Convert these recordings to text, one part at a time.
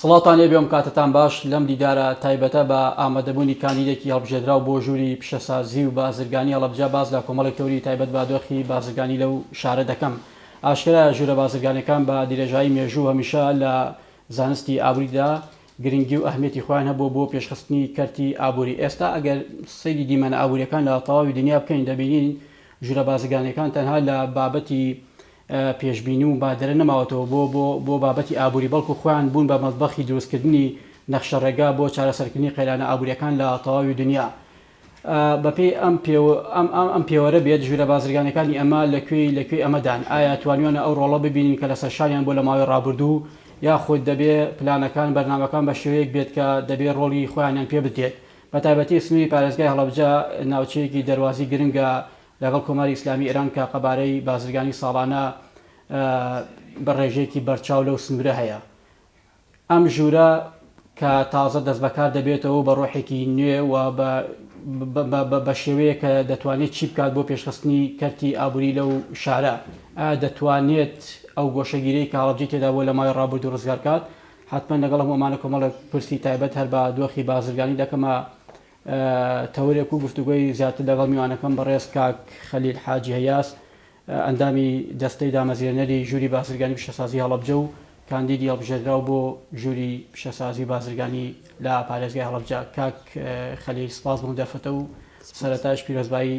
سڵاتان لێ بێم کاتتان باش لەم دیدارە تایبەتە بە ئامادەبوونی کاندیدێکی هەڵبژێردرا و بۆ ژووری پیشەسازی و بازرگانی هەڵەبجە باز لە کۆمەڵێک تەوری تایبەت بە دۆخی بازرگانی لەو شارە دەکەم. ئاشکرا ژوورە بازرگانەکان بە درێژایی مێژوو هەمیشە لە زانستی ئابووریدا گرنگی و ئەهمیەتی خۆیان هەبوو بۆ پێشخستنی کەرتی ئابووری. ئێستا ئەگەر سەیری دیمەنە ئابووریەکان لە تەواوی دنیا بکەین دەبینین ژوورە بازرگانەکان تەنها لە بابەتی پێشبینی و بادرە نەماوەتەوە بۆ بابەتی ئابووری، بەڵکو خۆیان بوون بە مەطبەخی دروستکردنی نەخشە ڕێگا بۆ چارەسەرکردنی قەیرانە ئابووریەکان لە تەواوی دنیا. بەپێی ئەم پێوەرە بێت ژوورە بازرگانەکانی ئەمە لەکوێی ئەمەدان، ئایا توانیوانە ئەو ڕۆڵە ببینین کە لەسەر شاریان بۆ لە ماوەی ڕابردوو، یاخود دەبێ پلانەکان بەرنامەکان بە شێوەیەک بێت کە دەبێت ڕۆڵی خۆیانیان پێ بدرێت. بە تایبەتی سنووری پارێزگای هەڵەبجە ناوچەیەکی دەواازی گرنگە لەگەڵ کۆماری ئیسلامی ئێران کە قەبارەی بازرگانی ساڵانە بە ڕێژەیەکی بەرچاو لەو سنوورە هەیە. ئەم ژوورە کە تازە دەست بەکار دەبێتەوە بە ڕۆحێکی نوێ و بە شێوەیە کە دەتوانێت چی بکات بۆ پێشخستنی کەرتی ئابووری لەو شارە، دەتوانێت ئەو گۆشەگیرەی کە هەڵەبجەی تێدا بۆ لە ماوەی ڕابردوو ڕزگار کات. حتمما لەگەڵ هەمومانە کۆمەڵە پرسی تایبەت هەر بە دۆخی بازرگانی دەکەمە تەورێک و گفتوگۆی زیاتر لەگەڵ میوانەکەم بەڕێز کاک خەلیل حاجی هەیاس، ئەندامی دەستەی دامەزرێنەری ژووری بازرگانی پیشەسازی هەڵەبجە و کاندیدی هەڵبژێردراو بۆ ژووری پیشەسازی بازرگانی لە پارێزگای هەڵەبجە. کاک خەلیل سپاس بۆم دەرفەتە و سەرەتاش پیرۆزبایی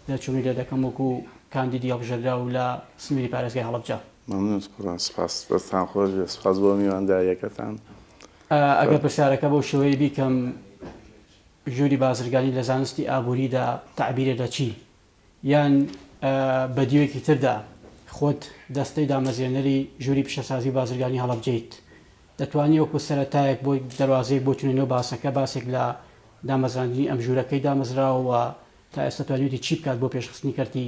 دەرچوونی لێ دەکەم وەکو کاندیدی هەڵبژێردراو لە سنووری پارێزگای هەڵەبجە. سپاس دەستان خۆش، سپاس بۆ میوانداریەکەتان. ئەگەر پرسیارەکە بەو شێوەیە بیکەم، ژووری بازرگانی لە زانستی ئابووریدا تعبیرێ لە چی، یان بە دیوێکی تردا خۆت دەستەی دامەزێنەری ژووری پیشەسازی بازرگانی هەڵەبجەیت، دەتوانی وەکو سەرەتایەک بۆ دەواازەیەک بۆ چونێنەوە باسەکە باسێک لە دامەزراندنی ئەم ژوورەکەی دامەزراوە تا ئێستا توانیوتی چی بکات بۆ پێشخستنی کەرتی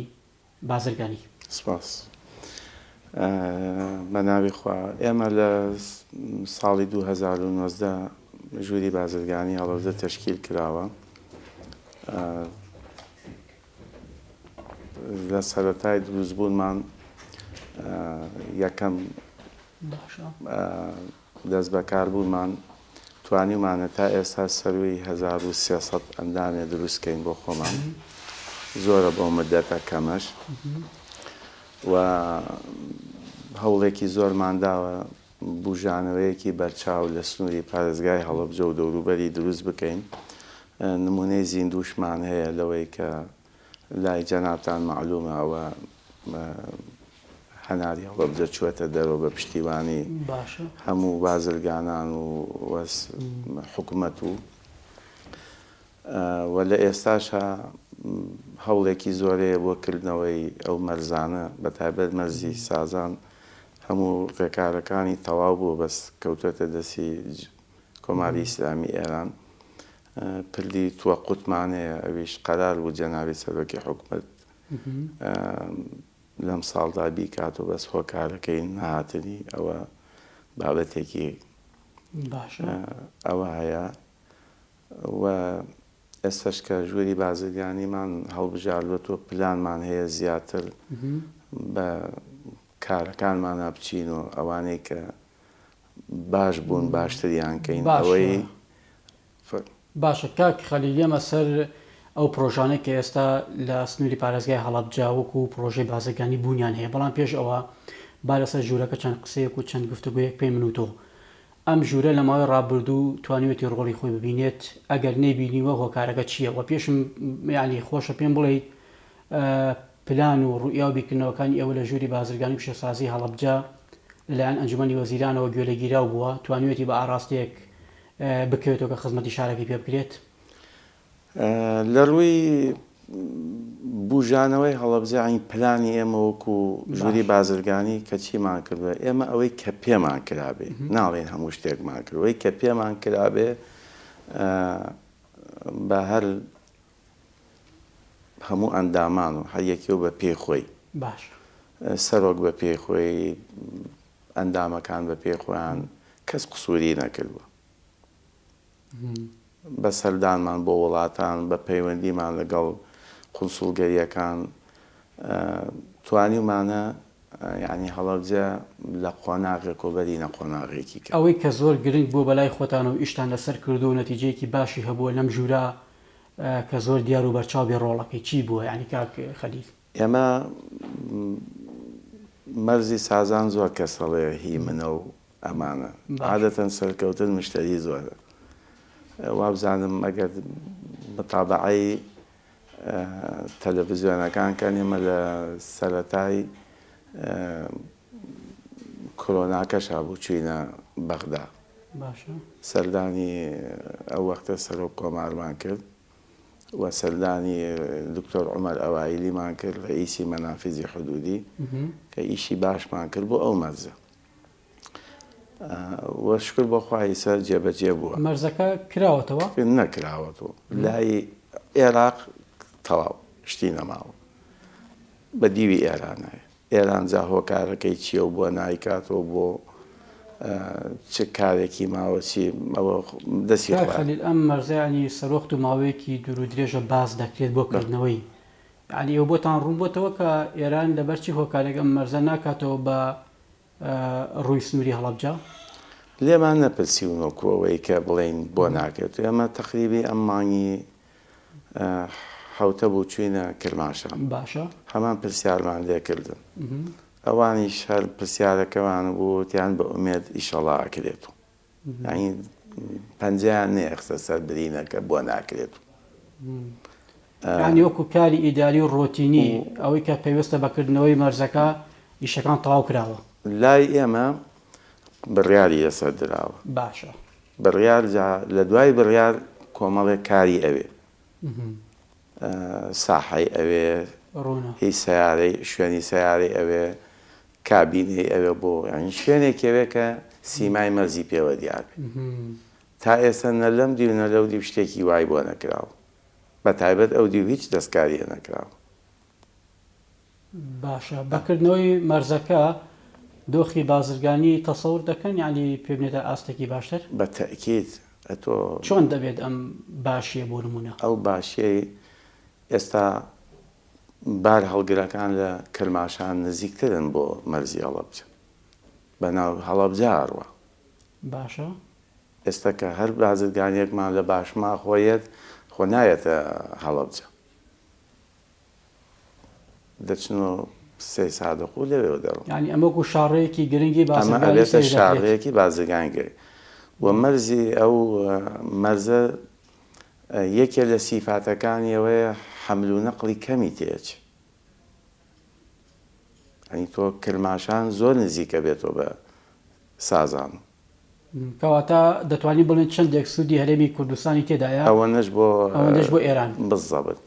بازرگانی؟ سپاس. بە ناوی خوا، ئێمە لە ساڵی 2019 ژووری بازرگانی هەڵەبجە تەشکیل کراوە. لە سەرەتای دروستبوونمان یەکەم دەست بەکار بوومان توانیمانە تا ئێستا سەروەی 1300 ئەندامێ دروستکەین بۆ خۆمان، زۆرە بۆ مدەتە کەمەش، و هەوڵێکی زۆرمان داوە بژانەوەیەکی بەرچاو لە سنووری پارێزگای هەڵەبجە و دەوروبەری دروست بکەین. نمونەی زیندووشمان هەیە لەوەی کە لای جەنابتان معلومە ئەوە هەناری هەڵەبجە چوەتە دەرەوە بە پشتیوانی هەموو بازرگانان و حکوومەت و لە ئێستاشە هەوڵێکی زۆرەیە بۆ کردنەوەی ئەو مەرزانە بە تایبەت مەرزی سازان هەموو ڕێکارەکانی تەواو بوو، بەس کەوتوێتە دەستی کۆماری ئیسلامی ئێران. پردی توەقوتمانەیە، ئەویش قەرار بوو جەنابی سەرۆکی حکوومەت لەم ساڵدا بیکات و بەس هۆکارەکەی نەهاتنی، ئەوە بابەتێکی ئەوە هەیە. و ئێستش کە ژووری بازرگانیمان هەڵبژاردوێتەوە، پلانمان هەیە زیاتر بە کارەکانمانە بچین و ئەوانەی کە باش بوون باشتریان کەین. ئەوەی باشە کاک خەلیل، ئێمە سەر ئەو پرۆژانەی کە ئێستا لە سنووری پارێزگای هەڵەبجە وەکو پرۆژەی بازرگانی بوونیان هەیە، بەڵام پێش ئەوە با لەسەر ژوورەکە چەند قسەیەک و چەند گفتوگویەک پێی من و تۆ. ئەم ژوورە لە ماوەی ڕابردوو توانیوێتی ڕۆڵی خۆی ببینێت، ئەگەر نەیبینیوە هۆکارەکە چییە؟ و پێشم یعنی خۆشە پێم بڵێیت پلان و ڕوئیا و بیرکردنەوەکانی ئێوە لە ژووری بازرگانی پیشەسازی هەڵەبجە لەلایەن ئەنجومەنی وەزیرانەوە گوێلەگیراو بووە، توانیوێتی بە ئاراستەیەک بکەوێتەوە کە خزمەتی شارەکەی پێ بکرێت؟ لە ڕووی بژانەوەی هەڵەبجە ئەین پلانی ئێمە وەکو ژووری بازرگانی کە چیمان کردووە، ئێمە ئەوەی کە پێمان کرابێ، ناڵێن هەموو شتێکمان کردەوەی کە پێمان کرابێ بە هەر هەموو ئەندامان و هەر یەکێو بە پێی خۆی، سەرۆک بە پێی خۆی، ئەندامەکان بە پێی خۆیان، کەس قسووری نەکردووە. بە سەردانمان بۆ وڵاتان، بە پەیوەندیمان لەگەڵ قونسوڵگەریەکان توانیمانە یعنی هەڵەبجە لە قۆناغێک و بەرینە قۆناغێکی کرد. ئەوەی کە زۆر گرنگ بۆ بەلای خۆتان و ئیشتان لەسەر کردو و نەتیجەیەکی باشی هەبووە لەم ژوورە کە زۆر دیار و بەرچاو بێ ڕۆڵەکەی چی بووە ینی کاک خەلیل؟ ئێمە مەرزی سازان زۆر کەسەڵێ هی منە و ئەمانە عادەتەن سەرکەوتن مشتری زۆرە. وابزانم ئەگەر متابعەی تەلەڤیزیۆنەکان کە ئێمە لە سەرەتای کۆرۆناکەشا بوو چوینە بەغدا. سەردانی ئەو وەختە سەرۆک کۆمارمان کرد و سەردانی دکتۆر عومەر ئەوایلیمان کرد ڕئیسی مەنافیزی حودودی کە ئیشی باشمان کرد بۆ ئەو مەرزە. وە شکر بۆ خوای سەر جێبەجێ بووە. مەرزەکە کراوەتەوە؟ نەکراوەتەوە. لای عێراق تەواو شتی نەماوە. بە دیوی ئێرانایە. ئێران جا هۆکارەکەی چییە و بۆ نایکاتەوە بۆ چ کارێکی ماوە چی ئەوە دەستی خەلیل ئەم مەرزەیانی سەرۆخت و ماوەیەکی دوور و درێژە باز دەکرێت بۆ کردنەوەی. یعنی ئەو بۆتان ڕوون بۆتەوە کە ئێران لەبەرچی هۆکارێک ئەم مەرزە ناکاتەوە بە ڕووی سنووری هەڵەبجە؟ لێمان نەپرسیونەوەی کە بڵێن بۆ ناکرێت. ئێمە تەقریبی ئەم مانگی حوتە بوو چوینە کرماشان. باشە. هەمان پرسیارمان لێکردن. ئەوانیش هەر پرسیارەکەوان بوو تیان بە ئومێد ئیشەڵا ئەکرێت و. یعنی پەنجەیان نێخستە سەر برینەکە بۆ ناکرێت. یعنی وەکو کاری ئیداری و ڕۆتینی ئەوەی کە پێویستە بەکردنەوەی مەرزەکە ئیشەکان تەواو کراوە. لای ئێمە بڕیاری لەسەر دراوە. باشە. بڕیار لە دوای بڕیار کۆمەڵێک کاری ئەوێ. ساحەی ئەوێ، هی سیارەی شوێنی سیارەی ئەوێ، کابینەی ئەوێ بۆ یعنی شوێنێکەوێ کە سیمای مەرزی پێوە دیار بێت. تا ئێستا نە لەم دی و نە لەو دی شتێکی وای بۆ نەکراوە. بە تایبەت ئەو دی و هیچ دەستکاریە نەکراوە. باشە. بەکردنەوەی مەرزەکە دۆخی بازرگانی تەسەور دەکەن یعنی پێ بنێتە ئاستێکی باشتر؟ بە تەئکید. چۆن دەبێت ئەم باشیە بۆ نمونە؟ ئەو باشیەی ئێستا بار هەڵگرەکان لە کرماشان نزیکترن بۆ مەرزی هەڵەبجە. بەناو هەڵەبجە هەروە. باشە. ئێستا کە هەر بازرگانیەکمان لە باشما خۆیەت خۆ نایەتە هەڵەبجە. دەچن و سێ سادەقو لەوێ دەڕۆن. یعنی ئەمە وەکو شاڕەیەکی گرنگی بازرگانی ئەمە ئەبێتە شاڕەیەکی بازرگانگەی. و مەرزی ئەو مەرزە یەکێ لە سیفاتەکانیەوەیە حەمل و نەقڵی کەمی تێچ. ئەنی تۆ کرماشان زۆر نزیکە بێتەوە بە سازان. کەواتە دەتوانین بڵێن چەندێک سوودی هەرێمی کوردستانی تێدایە؟ ئەوەنەش بۆ ئێران. بزەبت.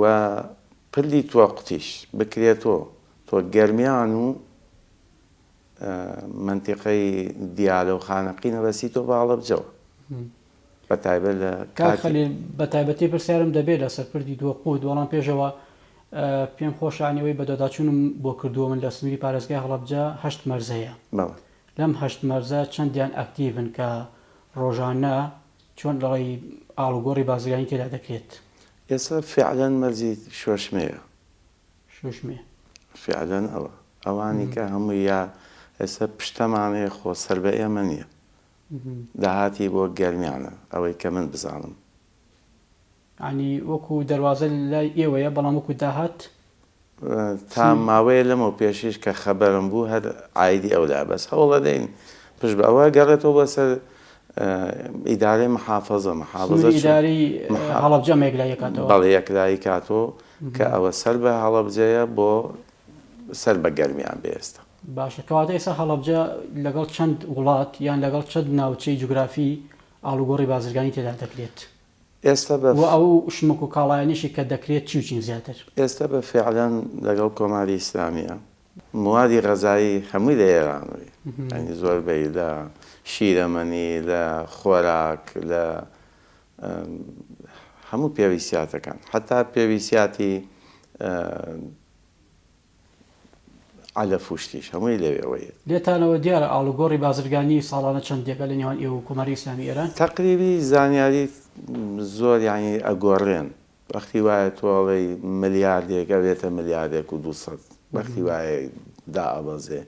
و پلی توەقتیش بکرێتەوە تۆ گەرمیان و منتیقەی دیالە و خانەقینە بەسیتەوە بە هەڵەبجەوە. بە تایبەت لە کاخەلیل بە تایبەتی پرسیارم دەبێت لە سەرپردی دۆخۆ دووەڵام پێشەوە پێم خۆشانیەوەی بە دەداچوونم بۆ کردووە من لە سنووری پارێزگای هەڵەبجە 8 مەرزەیە. لەم 8 مەرزە چەندیان ئەکتیڤن کە ڕۆژانە چۆن لەڵی ئاڵوگۆڕی بازرگانی تێدا دەکرێت؟ ئێستا فعلەن مەرزی شۆشمەیە. شۆشمێ. فعلەن ئەوانی کە هەمووی یا ئێستا پشتەمانەیە خۆ سەر بە ئێمە نییە. داهاتی بۆ گەرمیانە ئەوەی کە من بزانم. ینی وەکو دەواازە لای ئێوەیە بەڵام وەکو داهات تا ماوەیە لەمە پێشیش کە خەبەرم بوو هەر ئایدی ئەولا بەس هەوڵە دەین پشت بە ئەوە گەڕێتەوە بەسەر ئیدارەی محافەزە ئیداری هەڵەبجە مێگلایەکاتەوە. بەڵێ یەکلایی کاتۆ کە ئەوە سەر بە هەڵەبجەیە بۆ سەر بە گەرمیان بێستا. باشە. کەواتە ئێستا هەڵەبجە لەگەڵ چەند وڵات یان لەگەڵ چەند ناوچەی جوگرافی ئاڵوگۆڕی بازرگانی تێدا دەکرێت؟ ئێستا بە ئەو شمک و کاڵایانیشی کە دەکرێت چین زیاتر؟ ئێستا بە فعلەن لەگەڵ کۆماری ئیسلامیە موادی غەزایی هەمووی لە ئێرانوی ئەنی زۆربەی لە شیرەمەنی لە خۆراک لە هەموو پێویستیاتەکان حتا پێویستیاتی علە فوشتیش هەمووی لەوێەوەیە. لێتانەوە دیارە ئاڵوگۆڕی بازرگانی ساڵانە چەندێکە لە نێوان ئێوە و کۆماری ئیسلامی ئێران؟ تەقریبی زانیاری زۆر یانی ئەگۆڕێن وەختی وایە تۆڵی ملیاردێک ئەوێتە ملیاردێک و 200 وەختی وایە دائەبەزێ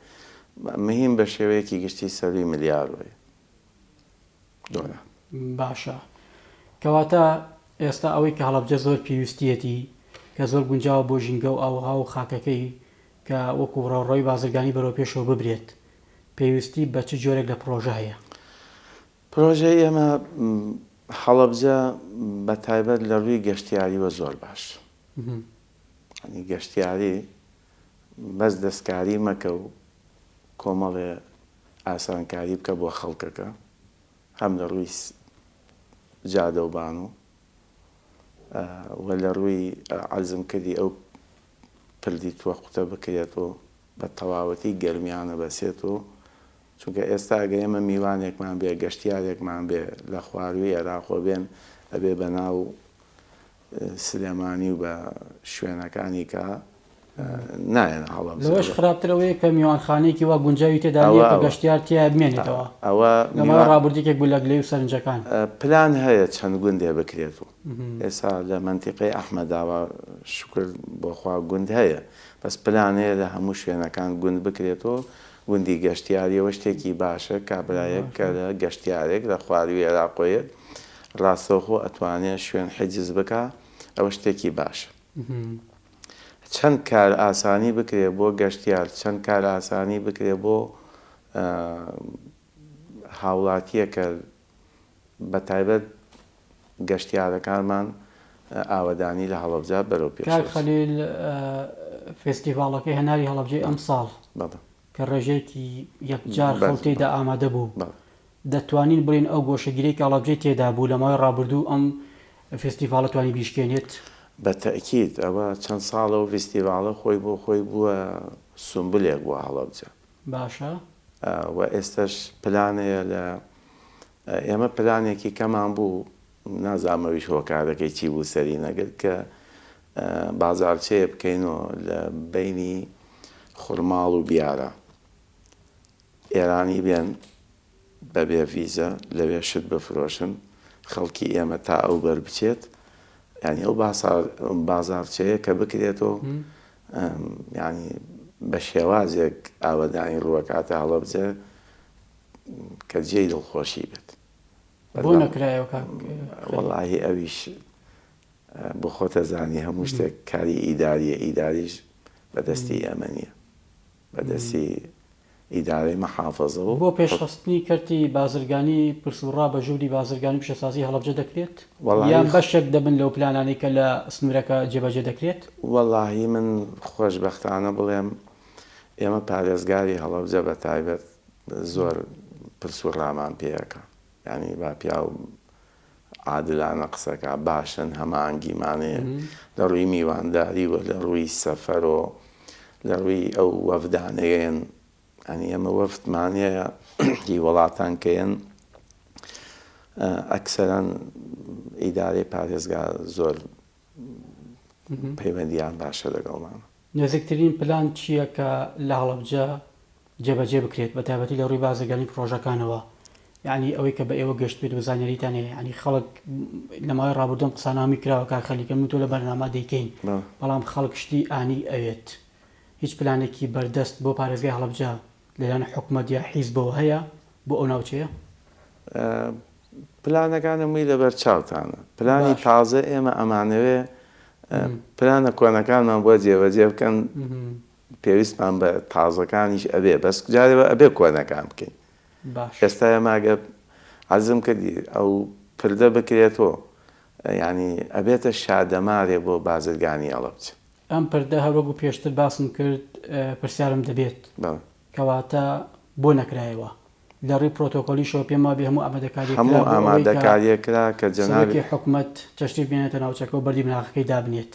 مهم بە شێوەیەکی گشتی سەروی ملیارۆی دۆلار. باشە کەواتە ئێستا ئەوەی کە هەڵەبجە زۆر پێویستیەتی کە زۆر گونجاوە بۆ ژینگە و ئاوها و خاکەکەی کە وەکو ڕۆڕۆی بازرگانی بەرەو پێشەوە ببرێت پێویستی بە چ جۆرێک لە پرۆژە هەیە؟ پرۆژەی ئێمە هەڵەبجە بە تایبەت لە ڕووی گەشتیاریوە زۆر باش. گەشتیاری بەس دەستکاری مەکە و کۆمەڵێ ئاسانکاری بکە بۆ خەڵکەکە هەم لە ڕووی جادە و بان و لە ڕووی عەزم کردی ئەو پردی تووە قوتە بکرێتەوە بە تەواوەتی گەرمیانە بەسێتەوە چونکە ئێستا ئەگە ئێمە میوانێکمان بێ گەشتیارێکمان بێ لە خواروی عێراقۆ بێن ئەبێ بە ناو سلێمانی و بە شوێنەکانی کە نایەن هەڵەبجە لەوەش خراپترەوەی کە میوانخانەیەکی وا گونجاوی تێدا نیە کە گەشتیار تیا بمێنێتەوە لەمەوە ڕابردێکێک بوو لە گلەی و سەرنجەکان پلان هەیە چەند گوندێ بکرێتەوە ئێستا لە منتیقەی ئەحمەداوە شکر بۆخوا گوند هەیە بەس پلان هەیە لە هەموو شوێنەکان گوند بکرێتەوە گوندی گەشتیاریەوە شتێکی باشە کابرایەک کە لە گەشتیارێک لە خواروی عێراقۆیەک ڕاستەوخۆ ئەتوانێت شوێن حجز بکە ئەوە شتێکی باشە. چەند کار ئاسانی بکرێ بۆ گەشتیار چەند کار ئاسانی بکرێ بۆ هاوڵاتیە کە بە تایبەت گەشتیارەکانمان ئاوەدانی لە هەڵەبجە بەرەو پێش. کاک خەلیل فێستیڤاڵەکەی هەناری هەڵەبجەی ئەم ساڵ کە ڕێژەیەکی یەکجار خەڵتێدا ئامادە بوو دەتوانین بڵین ئەو گۆشەگیرەی کە هەڵەبجەی تێدا بوو لە ماوەی ڕابردوو ئەم فێستیڤاڵە توانی بیشکێنێت؟ بە تەئکید ئەوە چەند ساڵە و فێستیڤاڵە خۆی بۆ خۆی بووە سومبلێک بووە هەڵەبجە. باشە و ئێستش پلانەیە لە ئێمە پلانێکی کەمان بوو نازانمەویش هۆکارەکەی چی بوو سەری نەگرت کە بازارچەیە بکەینەوە لە بینی خوڕماڵ و بیارە ئێرانی بێن بەبێ ڤیزە لەوێ شت بفرۆشن خەڵکی ئێمە تا ئەو بەر بچێت ینی ئەو بازارچەیە کە بکرێتەوە ینی بە شێوازێک ئاوەدانی ڕووەکاتە هەڵەبجە کە جێی دڵخۆشی بێت. بۆ نەکرایەوە وەڵاهی ئەویش بۆ خۆتە زانی هەموو شتێک کاری ئیداریە ئیداریش بەدەستی ئەمە نییە بەدەستی ئیدارەی مەحافەزەوە. بۆ پێشخستنی کەرتی بازرگانی پرسوڕا بە ژووری بازرگانی پیشەسازی هەڵەبجە دەکرێت یان بەشێک دەبن لەو پلانانەی کە لە سنوورەکە جێبەجێ دەکرێت؟ وەڵاهی من خۆشبەختانە بڵێم ئێمە پارێزگاری هەڵەبجە بە تایبەت زۆر پرسوڕامان پێەکە ینی با پیا و عادلانە قسەکە باشن هەمانگیمانەیە لە ڕووی میوانداری و لە ڕووی سەفەرۆ لە ڕووی ئەو وەفدانەیەن ئەنی ئەمە وەفتمانەیە هی وڵاتان کەیەن ئەکسەرەن ئیدارەی پارێزگا زۆر پەیوەندیان باشە لەگەڵمان. نزیکترین پلان چییە کە لە هەڵەبجە جێبەجێ بکرێت بە تایبەتی لە ڕووی بازرگانی پرۆژەکانەوە یعنی ئەوەی کە بە ئێوە گەشت بێت و زانیاریتان هەیە ینی خەڵک لە ماوەی ڕابردوم قسانامی کراوە کاک خەلیل کە من تۆ لە بەرنامە دەیکەین بەڵام خەڵک شتی ئانی ئەوێت هیچ پلانێکی بەردەست بۆ پارێزگای هەڵەبجە لەلایەن حکوومەت یا حیزبەوە هەیە بۆ ئەو ناوچەیە؟ پلانەکانمووی لەبەر چاوتانە پلانی تازە ئێمە ئەمانەوێ پلانە کۆنەکانمان بۆ جێبەجێ بکەن پێویستمان بە تازەکانیش ئەبێ بەس جارێەوە ئەبێ کۆنەکان بکەین. ئێستا ئێماگە عەزم کردی ئەو پردە بکرێتەوە ینی ئەبێتە شادەمارێ بۆ بازرگانی هەڵەبجە. ئەم پردە هەروەکو پێشتر باسم کرد پرسیارم دەبێت کەواتە بۆ نەکرایەوە لە ڕووی پرۆتۆکۆلیشەوە پێم وابێ هەموو ئامادەکاریەکرا کە جەنابی حکوومەت چەشتی بێنێتە ناوچەکە و بەردی بناغەکەی دابنێت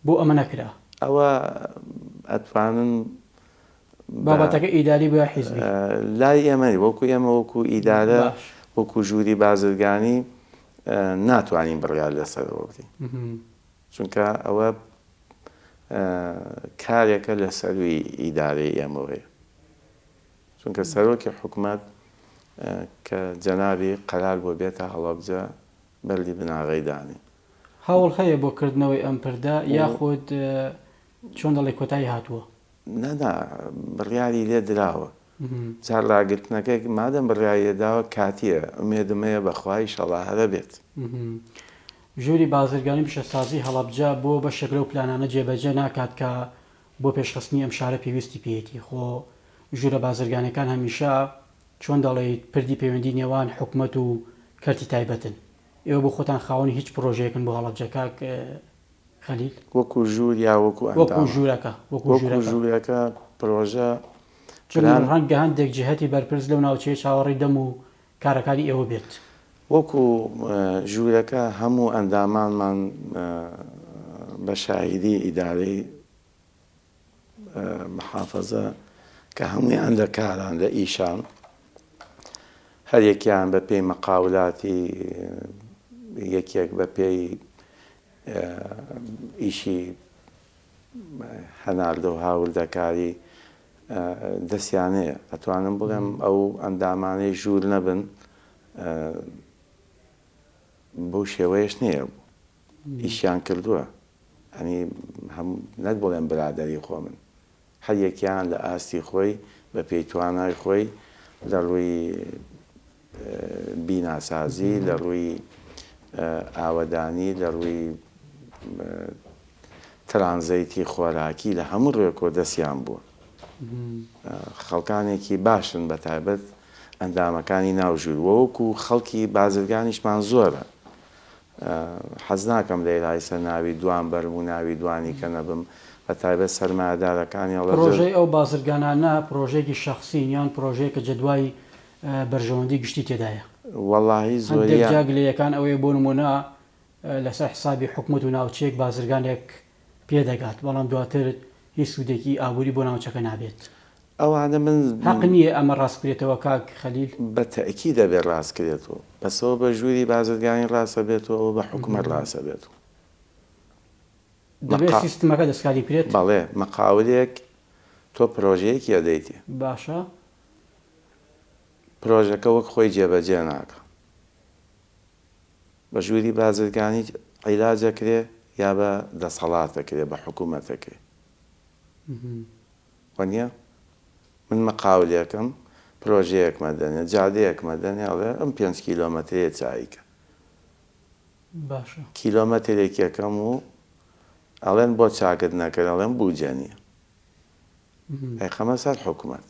بۆ ئەمە نەکرا ئەوە ئەتوانن بابەتەکە ئیداری بۆ حیزبی لای ئێمەی وەکو ئێمە وەکو ئیدارە وەکو ژووری بازرگانی ناتوانین بڕیار لەسەرەوە بکەین چونکە ئەوە کارێکە لە سەروی ئیدارەی ئێمەوەیە چونکە سەرۆکی حکوومەت کە جەنابی قەرار بۆ بێتە هەڵەبجە بەردی بناغەی دانی هەوڵ هەیە بۆ کردنەوەی ئەم پردە یاخود چۆن دەڵێ کۆتایی هاتووە؟ نەدا بڕیاری لێ دراوە جار لاگرتنەکە مادەم بڕیاری لێداوە کاتیە ئومێدمەیە بەخوای شەڵا هەرە بێت. ژووری بازرگانی پیشەسازی هەڵەبجە بۆ بەشێک لەو پلانانە جێبەجێ ناکات کە بۆ پێشخستنی ئەم شارە پێویستی پێیەتی خۆ ژوورە بازرگانەکان هەمیشە چۆن دەڵێیت پردی پەیوەندی نێوان حکوومەت و کەرتی تایبەتن. ئێوە بۆ خۆتان خاوەنی هیچ پرۆژەیەکن بۆ هەڵەبجەکە خەلیل؟ وەکو ژوور یا وەکو ژوورەکە ژوورەکە پرۆژە ڕەنگە هەندێک جهەتی بەرپرس لەو ناوچەیە چاوەڕێی دەم و کارەکانی ئێوە بێت. وەکو ژوورەکە هەموو ئەندامانمان بە شاهیدی ئیدارەی محافەزە کە هەموویان لە کاران لە ئیشان هەرێکیان بە پێی مەقاولاتی یەکێک بە پێی ئیشی هەناردە و هاوردەکاری دەستیانەیە ئەتوانم بڵێم ئەو ئەندامانەی ژوور نەبن بۆ شێوەیەش نییە ئیشیان کردووە ئەنی نەک بڵێم برادەری خۆ من هەر یەکیان لە ئاستی خۆی بە پێی توانای خۆی لە ڕووی بیناسازی لە ڕووی ئاوەدانی لە ڕووی ترانزەیتی خۆراکی لە هەموو ڕێکۆ دەستیان بووە خەڵکانێکی باشن بە تایبەت ئەندامەکانی ناوژوور وەکو خەڵکی بازرگانیشمان زۆرە حەز ناکەم لە ئێرایسە ناوی دوان بەرم و ناوی دوانی کە نەبم بە تایبەت سەرمایەدارەکانی پرۆژەی ئەو بازرگانانە پرۆژێکی شەخسین یان پرۆژەیە کە جەدوای بەرژەوەندی گشتی تێدایە؟ وەڵاهی زۆریان جاگلەیەکان ئەوەیە بۆ نمونە لەسەر حسابی حکوومەت و ناوچەیەک بازرگانێک پێدەگات بەڵام دواتر هیچ سوودێکی ئابووری بۆ ناوچەکە نابێت. ئەوانە من حەق نییە ئەمە ڕاستکرێتەوە کاک خەلیل؟ بە تەئکید دەبێت ڕاستکرێتەوە بەسەوە بە ژووری بازرگانی ڕاستە بێتەوە بە حکوومەت ڕاستە بێتەوە دەبێت سیستمەکە دەستکاری کرێت. بەڵێ مەقاولێک تۆ پرۆژەیەکی ئەدەیتێ باشە پرۆژەکە وەک خۆی جێبەجێ ناکە بە ژووری بازرگانی عیلاجەکرێ یا بە دەسەڵاتەکرێ بە حکوومەتەکرێ وەنیە من مەقاولێکم پرۆژەیەک مەدەنێ جادەیەک مەدەنێ ئەڵێ ئەم 5 کیلۆمەترەیە چایکە باشە کیلۆمەترێکیەکەم و ئەڵێن بۆ چاکت نەکرد ئەڵێن بوجە نییە ئەیخەمە سەر حکوومەت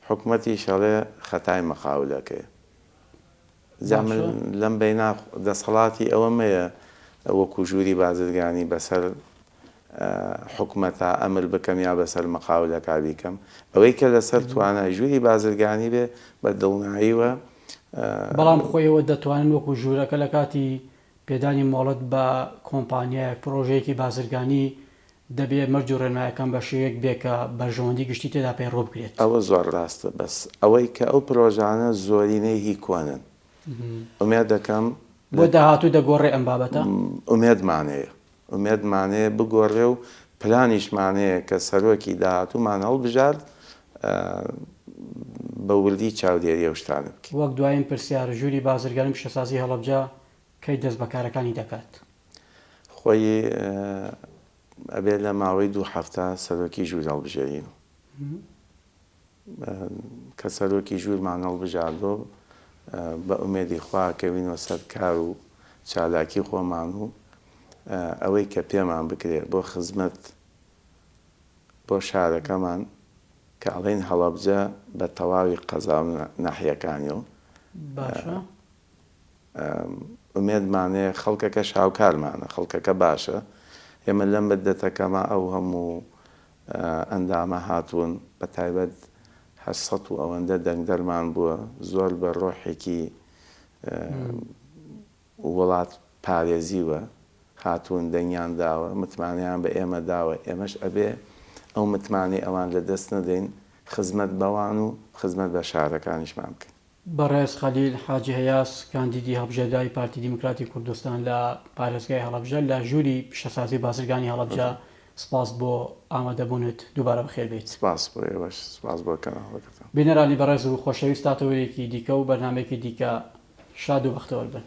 حکوومەتی شەڵێ خەتای مەقاولەکەیە لەم بەینا دەسەڵاتی ئەوەمەیە وەکو ژووری بازرگانی بەسەر حکوومەتە ئەمر بکەم یا بەسەر مەقاولەکە بیکەم ئەوەی کە لەسەر توانای ژووری بازرگانی بێ بە دڵنیاییوە بەڵام خۆیەوە دەتوانن وەکو ژوورەکە لە کاتی پێدانی مۆڵەت بە کۆمپانیایەک پرۆژەیەکی بازرگانی دەبێت مەرج و ڕێنمایەکان بە شێوەیەک بێکە بەرژەوەندی گشتی تێدا پێڕۆ بکرێت. ئەوە زۆر ڕاستە بەس ئەوەی کە ئەو پرۆژانە زۆرینەی هی کۆنن ئومێد دەکەم بۆ داهاتوو دەگۆڕێ ئەم بابەتە ئومێدمانەیە بگۆڕێ و پلانیشمانەیە کە سەرۆکی داهاتوومان هەڵبژارد بە وردی چاودێری ئەو شتانە بکە. وەک دوایین پرسیار ژووری بازرگانی پیشەسازی هەڵەبجە کەی دەست بەکارەکانی دەکات؟ خۆی ئەبێت لە ماوەی 2 هەفتە سەرۆکی ژوور هەڵبژێرین کە سەرۆکی ژوورمان هەڵبژاردۆ بە ئومێدی خوا کەوینەوە سەر کار و چالاکی خۆمان و ئەوەی کە پێمان بکرێت بۆ خزمەت بۆ شارەکەمان کە ئەڵێن هەڵەبجە بە تەواوی قەزا و ناحیەکانیەوە باشە ئومێدمانەیە خەڵکەکە شاوکارمانە خەڵکەکە باشە ئێمە لەم مدەتەکەمە ئەو هەموو ئەندامە هاتوون بە تایبەت 800 و ئەوەندە دەنگدەرمان بووە زۆر بە ڕۆحێکی وڵات پارێزیوە هاتوون دەنگیان داوە متمانیان بە ئێمە داوە ئێمەش ئەبێ ئەو متمانی ئەوان لە دەست نەدەین خزمەت بەوان و خزمەت بە شارەکانیشمان بکەین. بەڕێز خەلیل حاجی هەیاس کاندیدی هەڵبژێردای پارتی دیموکراتی کوردستان لە پارێزگای هەڵەبجە لە ژووری پیشەسازی بازرگانی هەڵەبجە سپاس بۆ ئامادەبوونت دووبارە بەخێر بێت. سپاس بۆ ئێوەش سپاس بۆ کەناڵەکەتان. بینەرانی بەڕێز و خۆشەویستاتەوەیەکی دیکە و بەرنامەیەکی دیکە شاد و بەختەوەر بن.